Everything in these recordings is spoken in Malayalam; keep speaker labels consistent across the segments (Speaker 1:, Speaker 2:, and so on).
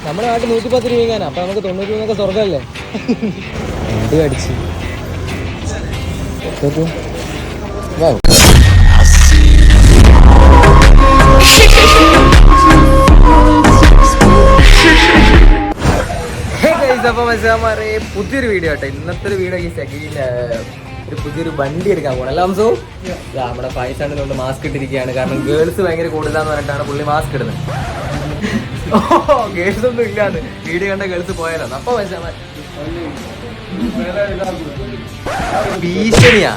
Speaker 1: നമ്മുടെ നാട്ടിൽ 110 രൂപയാണ്. അപ്പം നമുക്ക് 90 രൂപയൊക്കെ സ്വർഗ്ഗമല്ലേ. എന്ത് അടിച്ച് അപ്പോൾ മനസ്സിലാമാരെ പുതിയൊരു വീഡിയോ ആട്ടെ. ഇന്നത്തെ ഒരു വീഡിയോ ഈ സെക്കൻഡിൽ ഒരു പുതിയൊരു വണ്ടി എടുക്കാൻ പോകണം. അല്ല ഹംസു, നമ്മുടെ ഫൈസാണ് കൊണ്ട് മാസ്ക് ഇട്ടിരിക്കുകയാണ്. കാരണം ഗേൾസ് ഭയങ്കര കൂടുതലാന്ന് പറഞ്ഞിട്ടാണ് പുള്ളി മാസ്ക് ഇടുന്നത്. ഗേൾസ് ഒന്നും ഇല്ലാന്ന് വീഡിയോ കണ്ട ഗേൾസ് പോയാലോ. അപ്പൊ മനസ്സിലാമാർ ഭീഷണിയാ.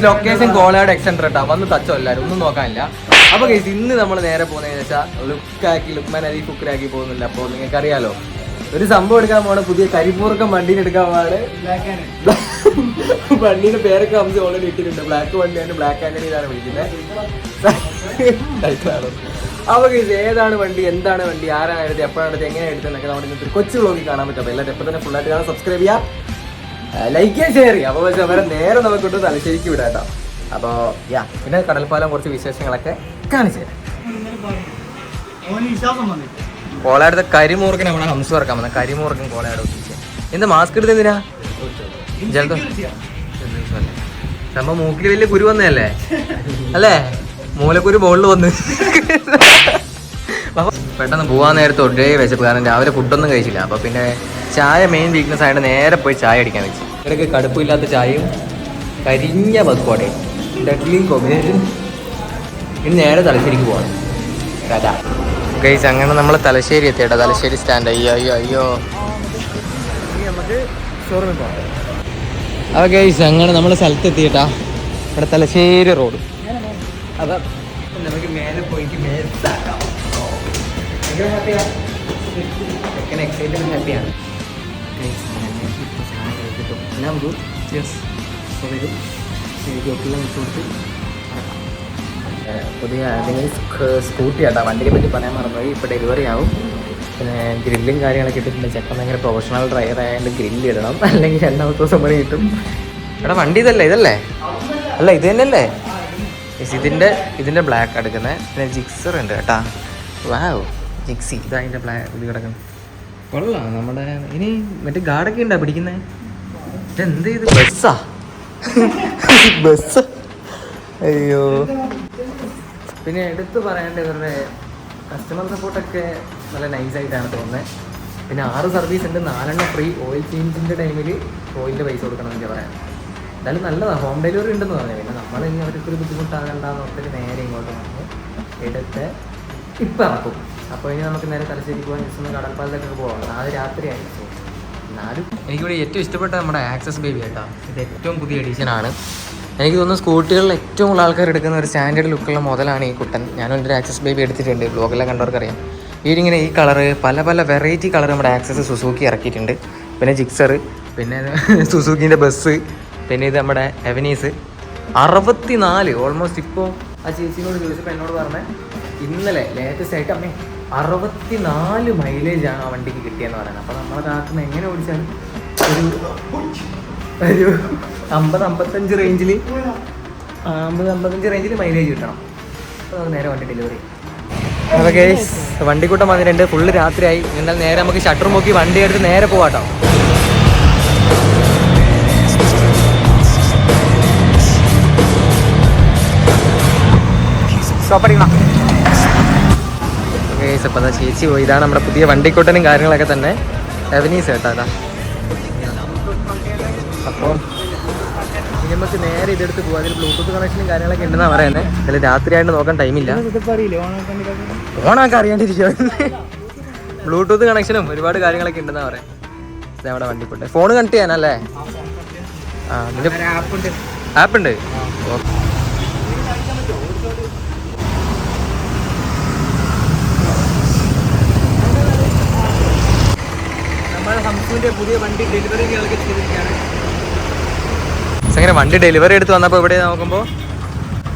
Speaker 1: ലൊക്കേഷൻ കോളാട് എക്സെൻട്ര കേട്ടോ. വന്ന് തച്ചോ എല്ലാവരും, ഒന്നും നോക്കാനില്ല. അപ്പൊ കേസ് ഇന്ന് നമ്മൾ നേരെ പോകുന്നതെന്ന് വെച്ചാൽ ലുക്മാൻ അലി ഫുക്കറാക്കി പോകുന്നില്ല. അപ്പോൾ നിങ്ങൾക്ക് അറിയാലോ, ഒരു സംഭവം എടുക്കാൻ പോണ പുതിയ കരിപ്പൂർക്കം വണ്ടീനെ എടുക്കാൻ പോവാണ്. വണ്ടീന്റെ പേരൊക്കെ ഹംസ ഓൾറെഡി ഇട്ടിട്ടുണ്ട്. ബ്ലാക്ക് വണ്ടിയാണ്, ബ്ലാക്ക് ആന്റണി ഇതാണ് വിളിക്കുന്നത്. അപ്പൊ കേസ് ഏതാണ് വണ്ടി, എന്താണ് വണ്ടി, ആരാണ് എടുത്തത്, എപ്പോഴാണ് എടുത്തത്, എങ്ങനെ എടുത്തതെന്നൊക്കെ നമ്മുടെ ഇന്നത്തെ കൊച്ചു വ്ളോഗിൽ കാണാൻ പറ്റും. അപ്പോൾ എല്ലാവരും എപ്പോൾ തന്നെ ഫുള്ളായിട്ട് കാണാൻ സബ്സ്ക്രൈബ് ചെയ്യാം, ലൈക്ക് ചെയ്യാൻ, ഷെയർ ചെയ്യാം. അപ്പോൾ വെച്ചാൽ അവരെ നേരെ നമുക്കിട്ട് തലശ്ശേരിക്ക് വിടാം കേട്ടോ. അപ്പോൾ പിന്നെ കടൽപ്പാലം കുറച്ച് വിശേഷങ്ങളൊക്കെ കാണിച്ചു തരാം. കോളാടുത്ത കരിമൂർക്കൻ നമ്മുടെ ഹംസ ഇറക്കാൻ വന്നത്. കരിമൂർക്കൻ കോളാട് ഒട്ടിച്ച് എന്താ മാസ്ക് എടുത്ത് എന്തിനാ? ജലദോഷം സംഭവം മൂക്കിൽ വലിയ കുരു വന്നതല്ലേ അല്ലേ? മൂലക്കുരു ബോളിൽ വന്ന് പെട്ടെന്ന് പോകാൻ നേരത്തെ ഒരേ വിശപ്പ്. കാരണം രാവിലെ ഫുഡൊന്നും കഴിച്ചില്ല. അപ്പോൾ പിന്നെ ചായ മെയിൻ വീക്ക്നെസ് ആയിട്ട് നേരെ പോയി ചായ അടിക്കാൻ വെച്ചു. ഇടയ്ക്ക് കടുപ്പില്ലാത്ത ചായയും കരിഞ്ഞ പക്കോടയും ഡെഡ്ലി കോമ്പിനേഷൻ. ഇനി നേരെ തലശ്ശേരിക്ക് പോകണം കഥ ഗൈസ്. അങ്ങനെ നമ്മൾ തലശ്ശേരി എത്തിയേട്ടാ. തലശ്ശേരി സ്റ്റാൻഡ്. അയ്യോ നമുക്ക് ഷോറൂമിൽ പോകാം. അപ്പോൾ ഗൈസ് അങ്ങനെ നമ്മൾ സ്ഥലത്ത് എത്തിയിട്ടാ. ഇവിടെ തലശ്ശേരി റോഡ്. അപ്പം നമുക്ക് മേലെ പോയിട്ട് മേത്താക്കാം. ഭയങ്കര ഹാപ്പിയാണ്, എക്സൈറ്റഡ് ഹാപ്പിയാണ്. പുതിയ സ്കൂട്ടി ആട്ടാ. വണ്ടിയെ പറ്റി പറയാൻ മറന്നുപോയി. ഇപ്പോൾ ഡെലിവറി ആവും. പിന്നെ ഗ്രില്ലും കാര്യങ്ങളൊക്കെ ഇട്ടിട്ടുണ്ട്. ചെക്കൻ ഭയങ്കര പ്രൊഫഷണൽ ഡ്രൈവർ ആയതുകൊണ്ട് ഗ്രില്ല് ഇടണം, അല്ലെങ്കിൽ 2 ദിവസം പണി കിട്ടും. എടാ വണ്ടി ഇതല്ലേ? അല്ല ഇത് തന്നെയല്ലേ? ഇതിൻ്റെ ബ്ലാക്ക് എടുക്കുന്നത്. പിന്നെ ജിക്സർ ഉണ്ട് കേട്ടാ. വാവ്, ജിക്സി. ഇതാ അതിൻ്റെ ബ്ലാക്ക് ഇത് കിടക്കുന്നത്. കൊള്ളാം. നമ്മുടെ ഇനി മറ്റേ ഗാർഡൊക്കെ ഉണ്ടാ പിടിക്കുന്നത്. ഇതെന്ത് ഇത്? ബസ്. അയ്യോ. പിന്നെ എടുത്ത് പറയേണ്ട ഇവരുടെ കസ്റ്റമർ സപ്പോർട്ടൊക്കെ നല്ല നൈസായിട്ടാണ് തോന്നുന്നത്. പിന്നെ 6 സർവീസ് ഉണ്ട്, 4 ഫ്രീ. ഓയിൽ ചേഞ്ചിൻ്റെ ടൈമിൽ ഓയിലിൻ്റെ പൈസ കൊടുക്കണമെന്നൊക്കെ പറയാം. എന്തായാലും നല്ലതാണ്. ഹോം ഡെലിവറി ഉണ്ടെന്ന് പറഞ്ഞു. പിന്നെ നമ്മൾ ഇനി അവർക്കൊരു ബുദ്ധിമുട്ടാകണ്ടെന്ന് ഓർത്തിട്ട് നേരെ ഇങ്ങോട്ട് വന്ന് എടുത്ത് ഇപ്പം ഇറക്കും. അപ്പോൾ ഇനി നമുക്ക് നേരെ തലശ്ശേരി പോകാൻ ജസ്റ്റ് ഒന്ന് കടൽപ്പാലത്തൊക്കെ പോകാം. നാളെ രാത്രിയായി. എന്നാലും എനിക്കിവിടെ ഏറ്റവും ഇഷ്ടപ്പെട്ട നമ്മുടെ ആക്സസ് ബേബി കേട്ടോ. ഇത് ഏറ്റവും പുതിയ എഡീഷനാണ്. എനിക്ക് തോന്നുന്നു സ്കൂട്ടികളിൽ ഏറ്റവും കൂടുതൽ ആൾക്കാർ എടുക്കുന്ന ഒരു സ്റ്റാൻഡേർഡ് ലുക്കുള്ള മോഡലാണ് ഈ കുട്ടൻ. ഞാനും എൻ്റെ ആക്സസ് ബേബി എടുത്തിട്ടുണ്ട്. ബ്ലോഗെല്ലാം കണ്ടവർക്കറിയാം. ഇതിങ്ങനെ ഈ കളറ് പല വെറൈറ്റി കളർ നമ്മുടെ ആക്സസ് സുസൂക്കി ഇറക്കിയിട്ടുണ്ട്. പിന്നെ ജിക്സർ, പിന്നെ സുസൂക്കിൻ്റെ ബസ്, പിന്നെ ഇത് നമ്മുടെ എവനീസ്. 64 ഓൾമോസ്റ്റ്. ഇപ്പോൾ ആ ചേച്ചിനോട് ചോദിച്ചപ്പോൾ എന്നോട് പറഞ്ഞത് ഇന്നലെ ലേറ്റസ്റ്റ് ആയിട്ട് 64 മൈലേജാണ് ആ വണ്ടിക്ക് കിട്ടിയെന്ന് പറയുന്നത്. അപ്പോൾ നമ്മളത് ആക്കുമ്പോൾ എങ്ങനെ ഓടിച്ചാലും ഒരു 50-55 റേഞ്ചിൽ മൈലേജ് കിട്ടണം. അപ്പോൾ നമുക്ക് നേരെ വണ്ടി ഡെലിവറി. അപ്പോൾ ഗൈസ് വണ്ടിക്കൂട്ടം വന്നിട്ടുണ്ട്. ഫുള്ള് രാത്രിയായി. എന്നാൽ നേരെ നമുക്ക് ഷട്ടർ നോക്കി വണ്ടി എടുത്ത് നേരെ പോവാട്ടോ. ഗൈസ് അപ്പോൾ ചേച്ചി പോയി. ഇതാണ് നമ്മുടെ പുതിയ വണ്ടിക്കൂട്ടനും കാര്യങ്ങളൊക്കെ തന്നെ. എവനീസ് കേട്ടോ. അതാ. അപ്പോൾ ഇനി നമുക്ക് നേരെ ഇതെടുത്ത് പോകാം. അതിൽ ബ്ലൂടൂത്ത് കണക്ഷനും കാര്യങ്ങളൊക്കെ ഉണ്ടെന്നാണ് പറയുന്നത്. അതിൽ രാത്രിയായിട്ട് നോക്കാൻ ടൈമില്ല. ഓണാക്കാൻ അറിയാണ്ടിരിക്കുക. ബ്ലൂടൂത്ത് കണക്ഷനും ഒരുപാട് കാര്യങ്ങളൊക്കെ ഉണ്ടെന്നാണ് പറയാം. നമ്മുടെ വണ്ടിക്കൂട്ടെ ഫോൺ കണക്ട് ചെയ്യാനല്ലേ? ആ ഇതിൻ്റെ ആപ്പുണ്ട്. ഓക്കെ. ഹംസുവിൻ്റെ പുതിയ വണ്ടി ഡെലിവറി ചെയ്തിരിക്കുകയാണ്. അങ്ങനെ വണ്ടി ഡെലിവറി എടുത്ത് വന്നപ്പോൾ ഇവിടെ നോക്കുമ്പോൾ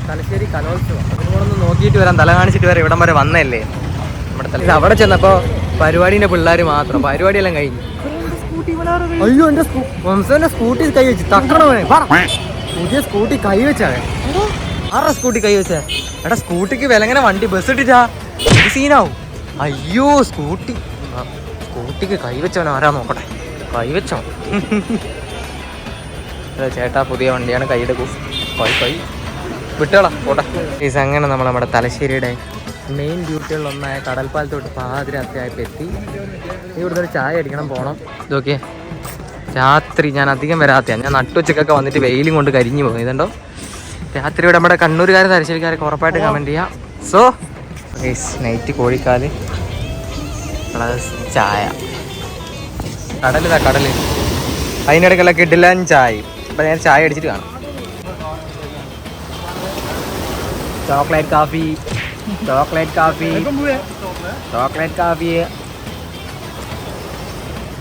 Speaker 1: തലശ്ശേരി കലോത്സവം. അതിനോടൊന്ന് നോക്കിയിട്ട് വരാം, തല കാണിച്ചിട്ട് വരാം. ഇവിടം വരെ വന്നല്ലേ നമ്മുടെ തലശ്ശേരി. അവിടെ ചെന്നപ്പോൾ പരിപാടീൻ്റെ പിള്ളേർ മാത്രം. പരിപാടിയെല്ലാം കഴിഞ്ഞു. അയ്യോ എൻ്റെ ഹംസുവിൻ്റെ സ്കൂട്ടി കൈ വെച്ച് തക്കണവനെ. പുതിയ സ്കൂട്ടി കൈ വെച്ചാണ്. ആരുടെ സ്കൂട്ടി കൈ വെച്ചാ? എടാ സ്കൂട്ടിക്ക് വിലങ്ങനെ വണ്ടി ബസ് ഇട്ടിട്ടാ. ഇത് സീനാവും. അയ്യോ സ്കൂട്ടിക്ക് കൈവച്ചവൻ ആരാ നോക്കട്ടെ. കൈവച്ചോ ചേട്ടാ, പുതിയ വണ്ടിയാണ്, കൈയെടുക്കും. കൈ വിട്ടോളാം പോട്ടെ. ഈസ് അങ്ങനെ നമ്മൾ നമ്മുടെ തലശ്ശേരിയുടെ മെയിൻ ഡ്യൂട്ടികളിലൊന്നായ കടൽപ്പാലത്തോട്ട് പാതിരാത്രിയായപ്പോൾ എത്തി. ഇവിടുത്തെ ഒരു ചായ അടിക്കണം, പോകണം. ഇതൊക്കെ രാത്രി ഞാൻ അധികം വരാത്തയാണ്. ഞാൻ നട്ടുച്ചക്കൊക്കെ വന്നിട്ട് വെയിലും കൊണ്ട് കരിഞ്ഞു പോകും. ഇതുണ്ടോ രാത്രി ഇവിടെ നമ്മുടെ കണ്ണൂരുകാരും തലശ്ശേരിക്കാരൊക്കെ ഉറപ്പായിട്ട് കമൻറ്റ് ചെയ്യാം. സോ നൈറ്റ് കോഴിക്കാല് പ്ലസ് ചായ. കടൽ അതിനിടയ്ക്കുള്ള കിടിലൻ ചായ. അപ്പം ഞാൻ ചായ അടിച്ചിട്ട് കാണാം. ചോക്ലേറ്റ് കാഫി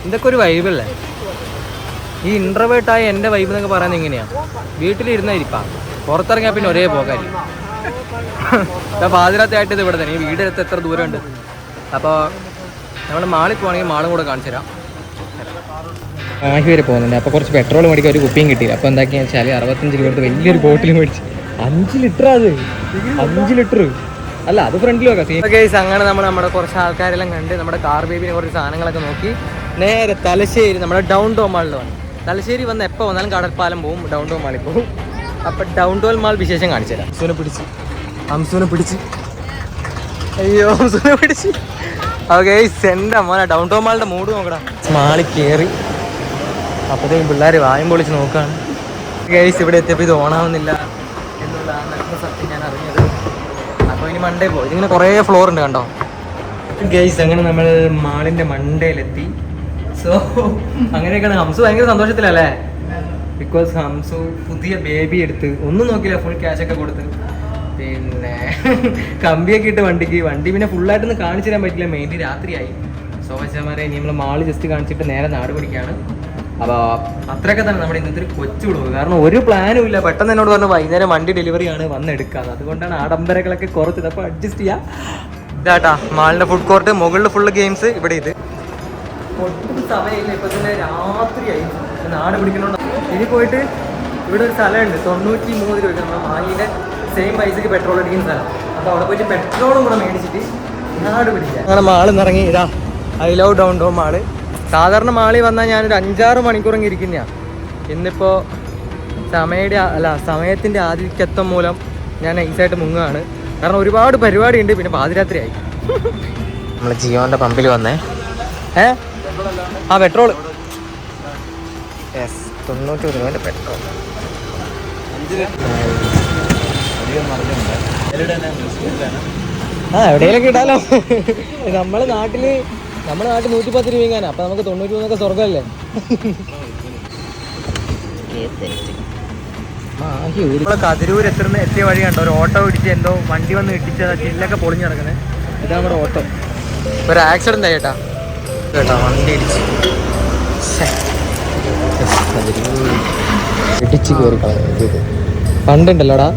Speaker 1: ഇതൊക്കെ ഒരു വൈബല്ലേ. ഈ ഇൻട്രോവേർട്ടായ എൻ്റെ വൈബ് എന്നൊക്കെ പറയുന്നത് ഇങ്ങനെയാണ്. വീട്ടിലിരുന്നായിരിക്കാം, പുറത്തിറങ്ങിയാൽ പിന്നെ ഒരേ പോകായിരിക്കും. ഞാൻ പാതിരാത്രിയായിട്ട് ഇത് ഇവിടെ തന്നെ. ഈ വീടിനടുത്ത് എത്ര ദൂരമുണ്ട്. അപ്പോൾ നമ്മൾ മാളിൽ പോകണമെങ്കിൽ മാളും കൂടെ കാണിച്ചു തരാം. ആഹി വരെ പോകുന്നുണ്ട്. അപ്പോൾ കുറച്ച് പെട്രോൾ മേടിക്കാൻ ഒരു കുപ്പിയും കിട്ടിയില്ല. അപ്പോൾ എന്താക്കിയെന്ന് വെച്ചാൽ 65 രൂപ കൊടുത്ത് വലിയൊരു ബോട്ടിൽ മേടിച്ച് 5 ലിറ്റർ. അത് 5 ലിറ്റർ അല്ല, അത് ഫ്രണ്ടിൽ വെക്കാം. കേസ് അങ്ങനെ നമ്മുടെ കുറച്ച് ആൾക്കാരെല്ലാം കണ്ട് നമ്മുടെ കാർ ബേബിനെ കുറച്ച് സാധനങ്ങളൊക്കെ നോക്കി നേരെ തലശ്ശേരി നമ്മുടെ ഡൗൺ ടൗൺ മാളിൽ വന്നു. തലശ്ശേരി വന്ന് എപ്പോൾ വന്നാലും കടൽപ്പാലം പോവും, ഡൗൺ ടൗൺ മാളിൽ പോവും. അപ്പം ഡൗൺ ടൗൺ മാൾ വിശേഷം കാണിച്ചു തരാം. ഹംസുനെ പിടിച്ച് അയ്യോ ഹംസുനെ പിടിച്ച്. ഓക്കെ എൻ്റെ മോനെ ഡൗൺ ടൗൺ മാളിൻ്റെ മൂഡ് നോക്കടാ. മാളിൽ കയറി അപ്പോഴത്തേക്കും പിള്ളേർ വായും പൊളിച്ച് നോക്കുകയാണ്. ഗൈസ് ഇവിടെ എത്തിയപ്പോൾ ഇത് ഓണാവുന്നില്ല എന്നുള്ള സത്യം ഞാൻ അറിഞ്ഞത്. അപ്പോൾ ഇനി മണ്ടേ പോയി. ഇതിങ്ങനെ കുറേ ഫ്ലോർ ഉണ്ട് കണ്ടോ. ഗൈസ് അങ്ങനെ നമ്മൾ മാളിൻ്റെ മണ്ടയിലെത്തി. സോ അങ്ങനെയൊക്കെയാണ്. ഹംസു ഭയങ്കര സന്തോഷത്തിലല്ലേ. ബിക്കോസ് ഹംസു പുതിയ ബേബി എടുത്ത് ഒന്നും നോക്കില്ല, ഫുൾ ക്യാഷൊക്കെ കൊടുത്ത്. പിന്നെ കമ്പിയൊക്കെ ഇട്ട് വണ്ടി പിന്നെ ഫുള്ളായിട്ടൊന്നും കാണിച്ചു തരാൻ പറ്റില്ല, മെയിൻലി രാത്രിയായി. സോ വെച്ചാൽ ഇനി നമ്മൾ മാള് ജസ്റ്റ് കാണിച്ചിട്ട് നേരെ നാട് പിടിക്കുകയാണ്. അപ്പോൾ അത്രയൊക്കെ തന്നെ നമ്മുടെ ഇന്നത്തെ ഒരു കൊച്ചു വിടുക. കാരണം ഒരു പ്ലാനും ഇല്ല. പെട്ടെന്ന് എന്നോട് പറഞ്ഞു വൈകുന്നേരം വണ്ടി ഡെലിവറിയാണ്, വന്ന് എടുക്കാറ്. അതുകൊണ്ടാണ് ആഡംബരങ്ങളൊക്കെ കുറച്ചത്. അപ്പോൾ അഡ്ജസ്റ്റ് ചെയ്യാം. ഇതാട്ടാ മാളിൻ്റെ ഫുഡ് കോർട്ട്, മുകളിൽ ഫുള്ള് ഗെയിംസ്. ഇവിടെ ഇത് ഒട്ടും സമയമില്ല. ഇപ്പം തന്നെ രാത്രിയായി, നാട് പിടിക്കണോണ്ട്. ഇനി പോയിട്ട് ഇവിടെ ഒരു സ്ഥലമുണ്ട് 93 രൂപ നമ്മുടെ മാലിൻ്റെ സെയിം പൈസക്ക് പെട്രോൾ അടിക്കുന്ന സ്ഥലം. അപ്പോൾ അവിടെ പോയിട്ട് പെട്രോളും കൂടെ മേടിച്ചിട്ട് നാട് പിടിക്കാം. അങ്ങനെ മാളിൽ നിന്ന് ഇറങ്ങി. ഇതാ I love down town mall. സാധാരണ മാളിൽ വന്നാൽ ഞാനൊരു 5-6 മണിക്കൂറെങ്കിൽ ഇരിക്കുന്നതാണ്. ഇന്നിപ്പോൾ സമയത്തിൻ്റെ ആധിക്യത്വം മൂലം ഞാൻ നൈസായിട്ട് മുങ്ങുകയാണ്. കാരണം ഒരുപാട് പരിപാടി ഉണ്ട്. പിന്നെ പാതിരാത്രിയായി. നമ്മൾ ജിയോൻ്റെ പമ്പിൽ വന്നേ. പെട്രോൾ 90 രൂപേൻ്റെ പെട്രോൾ. എവിടെയെങ്കിലൊക്കെ ഇടാലോ. നമ്മുടെ നാട്ടിൽ 110 രൂപയാണ്. അപ്പം നമുക്ക് 90 രൂപ സ്വർഗമല്ലേ. കതിരൂർ എത്തിയ വഴി കണ്ടോ. ഒരു ഓട്ടോ ഇടിച്ച് എന്തോ വണ്ടി വന്ന് ഇടിച്ചത്, ചില്ലൊക്കെ പൊളിഞ്ഞ് കിടക്കുന്നത്. ഇതാണ് നമ്മുടെ ഓട്ടോ. ഒരു ആക്സിഡൻ്റ് ആയി കേട്ടാ. വണ്ടി ഇടിച്ച് കയറി കളഞ്ഞത്. പണ്ടുണ്ടല്ലോടാ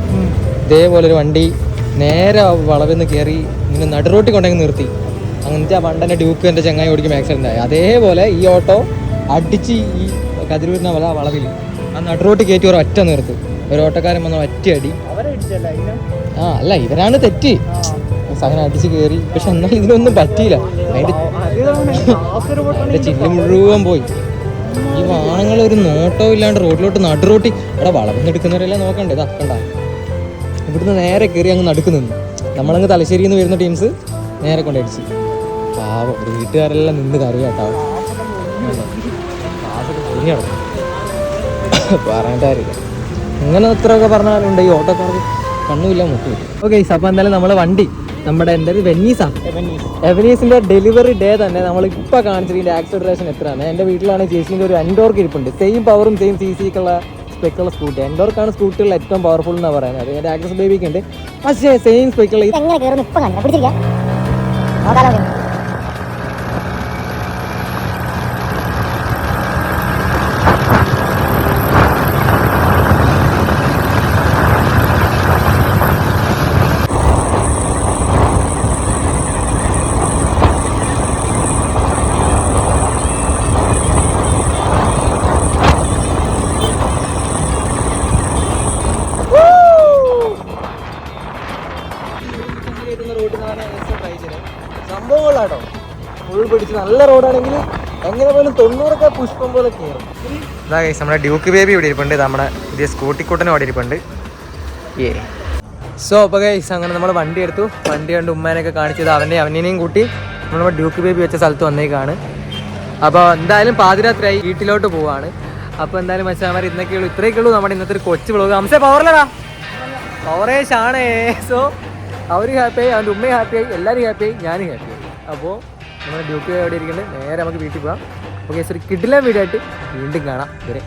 Speaker 1: ഇതേപോലെ ഒരു വണ്ടി നേരെ വളവിൽ നിന്ന് കയറി ഇങ്ങനെ നടുറോട്ടി കൊണ്ടെങ്കിൽ നിർത്തി. അങ്ങനത്തെ ആ പണ്ടൻ്റെ ഡ്യൂക്ക് എൻ്റെ ചങ്ങായി ഓടിക്കും ആക്സിഡൻ്റ് ആയി. അതേപോലെ ഈ ഓട്ടോ അടിച്ച് ഈ കതിരൂരിനെ വളവിൽ ആ നടുറോട്ടി കയറ്റി ഒരു ഒറ്റ നിർത്ത്. ഒരു ഓട്ടോക്കാരൻ വന്ന ഒറ്റ അടി. അല്ല ഇവരാണ് തെറ്റ്. അങ്ങനെ അടിച്ച് കയറി. പക്ഷെ എന്നാൽ ഇതിനൊന്നും പറ്റിയില്ല. അതിൻ്റെ ചില്ല് മുഴുവൻ പോയി. ഈ വാഹനങ്ങൾ ഒരു നോട്ടവും ഇല്ലാണ്ട് റോഡിലോട്ട് നടുറോട്ടി അവിടെ വളർന്ന് എടുക്കുന്നവരെല്ലാം നോക്കണ്ടേ. ഇതാ കണ്ട, ഇവിടുന്ന് നേരെ കയറി അങ്ങ് നടുക്ക് നിന്നു. നമ്മളങ്ങ് തലശ്ശേരിയിൽ നിന്ന് വരുന്ന ടീംസ് നേരെ കൊണ്ടടിച്ച്. പാവം വീട്ടുകാരെല്ലാം നിന്ന് കറിയാട്ടോ. പൊളിഞ്ഞു കിടക്കും. പറഞ്ഞിട്ടായിരിക്കും. ഇങ്ങനെ ഇത്രയൊക്കെ പറഞ്ഞാലുണ്ട് ഈ ഓട്ടോക്കാർക്ക് കണ്ണുമില്ല മുട്ടുമില്ല. ഓക്കെ അപ്പോൾ എന്തായാലും നമ്മൾ വണ്ടി നമ്മുടെ എൻ്റെ എവനീസിൻ്റെ ഡെലിവറി ഡേ തന്നെ നമ്മളിപ്പോൾ കാണിച്ചിട്ട് ആക്സിലറേഷൻ എത്രയാണ്. എൻ്റെ വീട്ടിലാണ് ചേച്ചീൻ്റെ ഒരു എൻഡോർക്ക് ഇരിപ്പുണ്ട്. സെയിം പവറും സെയിം CC-ക്കുള്ള സ്പെക്കുള്ള സ്കൂട്ടി. എൻഡോർക്കാണ് സ്കൂട്ടികളിൽ ഏറ്റവും പവർഫുൾ എന്നാണ് പറയുന്നത്. എൻ്റെ ആക്സസ് ബേബിക്ക് ഉണ്ട്. പക്ഷേ സെയിം സ്പെക്കുള്ള സംഭവം കൊള്ളാട്ടോ. ഫുൾ പിടിച്ച് നല്ല റോഡാണെങ്കിൽ എങ്ങനെ പോലും 90 പുഷ്പം പോലെ കയറും. അതാ ഗൈസ് നമ്മുടെ ഡ്യൂക്ക് ബേബി ഇവിടെ ഇരിപ്പുണ്ട്. നമ്മുടെ പുതിയ സ്കൂട്ടിക്കൂട്ടനും അവിടെ ഇരിപ്പുണ്ട്. സോ അപ്പോൾ ഗൈസ് അങ്ങനെ നമ്മൾ വണ്ടി എടുത്തു. വണ്ടി കണ്ട് ഉമ്മാനെയൊക്കെ കാണിച്ചത് അവനെയും കൂട്ടി നമ്മൾ ഡ്യൂക്ക് ബേബി വെച്ച സ്ഥലത്ത് വന്നേക്കാണ്. അപ്പോൾ എന്തായാലും പാതിരാത്രിയായി, വീട്ടിലോട്ട് പോവാണ്. അപ്പോൾ എന്തായാലും മച്ചാമാർ ഇത്രയൊക്കെയുള്ളൂ നമ്മുടെ ഇന്നത്തെ ഒരു കൊച്ചു വ്ളോഗ്. ഹംസേ പവറിലടാ, പവറേഷ് ആണേ. സോ അവർ ഹാപ്പിയായി, അവൻ്റെ ഉമ്മയും ഹാപ്പിയായി, എല്ലാവരും ഹാപ്പിയായി, ഞാനും ഹാപ്പിയായി. അപ്പോൾ നമ്മുടെ ഡ്യൂക്ക് എവിടെ ഇരിക്കുന്നത്, നേരെ നമുക്ക് വീട്ടിൽ പോകാം. ഓക്കെ, ഒരു കിടിലൻ വീഡിയോ ആയിട്ട് വീണ്ടും കാണാം. വരെ.